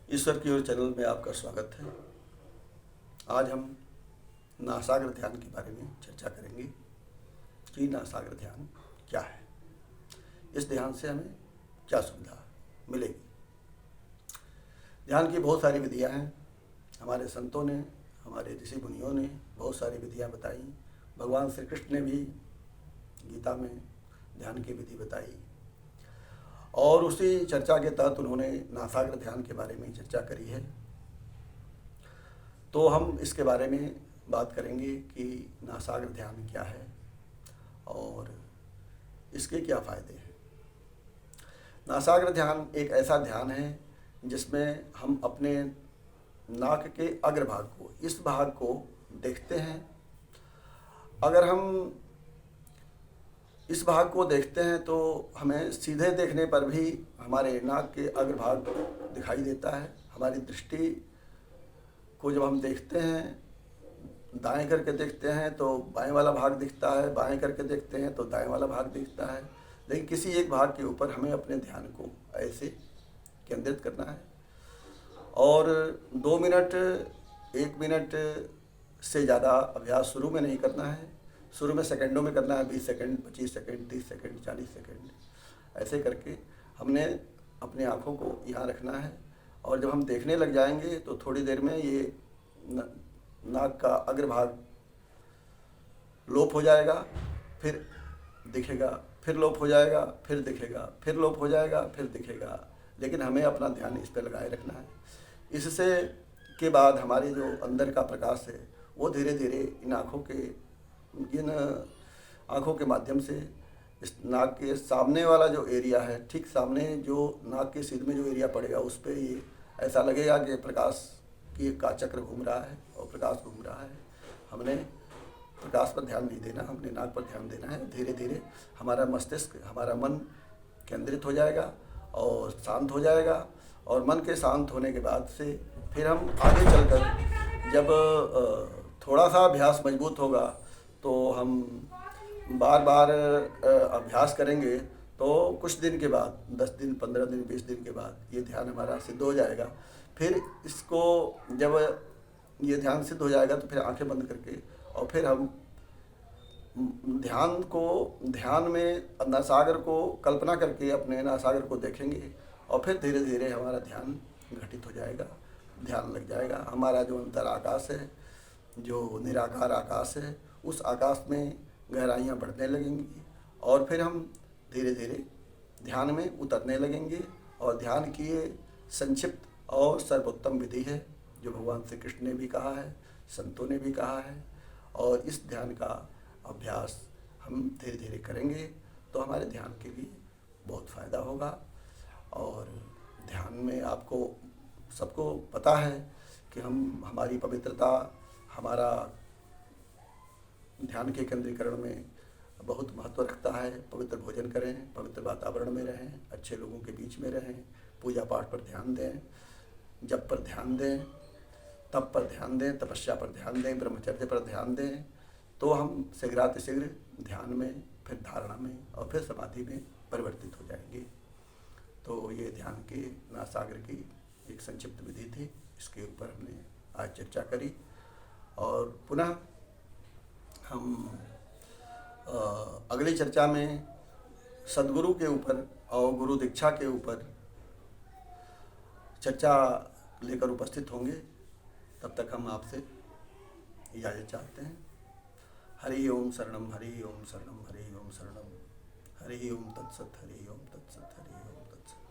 ईश्वर की ओर चैनल में आपका स्वागत है। आज हम नासाग्र ध्यान के बारे में चर्चा करेंगे कि नासाग्र ध्यान क्या है, इस ध्यान से हमें क्या सुविधा मिलेगी। ध्यान की बहुत सारी विधियां हैं। हमारे संतों ने, हमारे ऋषि मुनियों ने बहुत सारी विधियां बताई। भगवान श्री कृष्ण ने भी गीता में ध्यान की विधि बताई और उसी चर्चा के तहत उन्होंने नासाग्र ध्यान के बारे में चर्चा करी है। तो हम इसके बारे में बात करेंगे कि नासाग्र ध्यान क्या है और इसके क्या फ़ायदे हैं। नासाग्र ध्यान एक ऐसा ध्यान है जिसमें हम अपने नाक के अग्रभाग को, इस भाग को देखते हैं। अगर हम इस भाग को देखते हैं तो हमें सीधे देखने पर भी हमारे नाक के अग्रभाग दिखाई देता है। हमारी दृष्टि को जब हम देखते हैं, दाएं करके देखते हैं तो बाएं वाला भाग दिखता है, बाएं करके देखते हैं तो दाएं वाला भाग दिखता है। लेकिन किसी एक भाग के ऊपर हमें अपने ध्यान को ऐसे केंद्रित करना है और 2 मिनट, 1 मिनट से ज़्यादा अभ्यास शुरू में नहीं करना है। शुरू में सेकंडों में करना है, 20 सेकंड, 25 सेकंड, 30 सेकंड, 40 सेकंड, ऐसे करके हमने अपनी आँखों को यहाँ रखना है। और जब हम देखने लग जाएंगे तो थोड़ी देर में ये नाक का अग्रभाग लोप हो जाएगा, फिर दिखेगा, फिर लोप हो जाएगा, फिर दिखेगा, फिर लोप हो जाएगा, फिर दिखेगा। लेकिन हमें अपना ध्यान इस पर लगाए रखना है। इससे के बाद हमारे जो अंदर का प्रकाश है वो धीरे धीरे इन आँखों के माध्यम से इस नाक के सामने वाला जो एरिया है, ठीक सामने जो नाक के सिर में जो एरिया पड़ेगा उस पर ये ऐसा लगेगा कि प्रकाश की का चक्र घूम रहा है और प्रकाश घूम रहा है। हमने प्रकाश पर ध्यान नहीं देना, हमने नाक पर ध्यान देना है। धीरे धीरे हमारा मस्तिष्क, हमारा मन केंद्रित हो जाएगा और शांत हो जाएगा। और मन के शांत होने के बाद से फिर हम आगे चलकर जब थोड़ा सा अभ्यास मजबूत होगा तो हम बार बार अभ्यास करेंगे तो कुछ दिन के बाद, 10 दिन, 15 दिन, 20 दिन के बाद ये ध्यान हमारा सिद्ध हो जाएगा। फिर इसको जब ये ध्यान सिद्ध हो जाएगा तो फिर आंखें बंद करके और फिर हम ध्यान में नासागर को कल्पना करके अपने नासागर को देखेंगे और फिर धीरे धीरे हमारा ध्यान घटित हो जाएगा, ध्यान लग जाएगा। हमारा जो अंतर आकाश है, जो निराकार आकाश है, उस आकाश में गहराइयाँ बढ़ने लगेंगी और फिर हम धीरे धीरे ध्यान में उतरने लगेंगे। और ध्यान की ये संक्षिप्त और सर्वोत्तम विधि है जो भगवान श्री कृष्ण ने भी कहा है, संतों ने भी कहा है। और इस ध्यान का अभ्यास हम धीरे धीरे करेंगे तो हमारे ध्यान के लिए बहुत फ़ायदा होगा। और ध्यान में आपको सबको पता है कि हमारी पवित्रता, हमारा ध्यान के केंद्रीकरण में बहुत महत्व रखता है। पवित्र भोजन करें, पवित्र वातावरण में रहें, अच्छे लोगों के बीच में रहें, पूजा पाठ पर ध्यान दें, जप पर ध्यान दें, तप पर ध्यान दें, तपस्या पर ध्यान दें, ब्रह्मचर्य पर ध्यान दें। तो हम शीघ्रातिशीघ्र ध्यान में, फिर धारणा में और फिर समाधि में परिवर्तित हो जाएंगे। तो ये ध्यान के नासाग्र की एक संक्षिप्त विधि थी, इसके ऊपर हमने आज चर्चा करी। और पुनः हम अगली चर्चा में सद्गुरु के ऊपर और गुरु दीक्षा के ऊपर चर्चा लेकर उपस्थित होंगे। तब तक हम आपसे इजाज़त चाहते हैं। हरि ओम शरणम, हरि ओम शरणम, हरि ओम शरणम, हरि ओम तत्सत, हरि ओम तत्सत, हरि ओम तत्सत।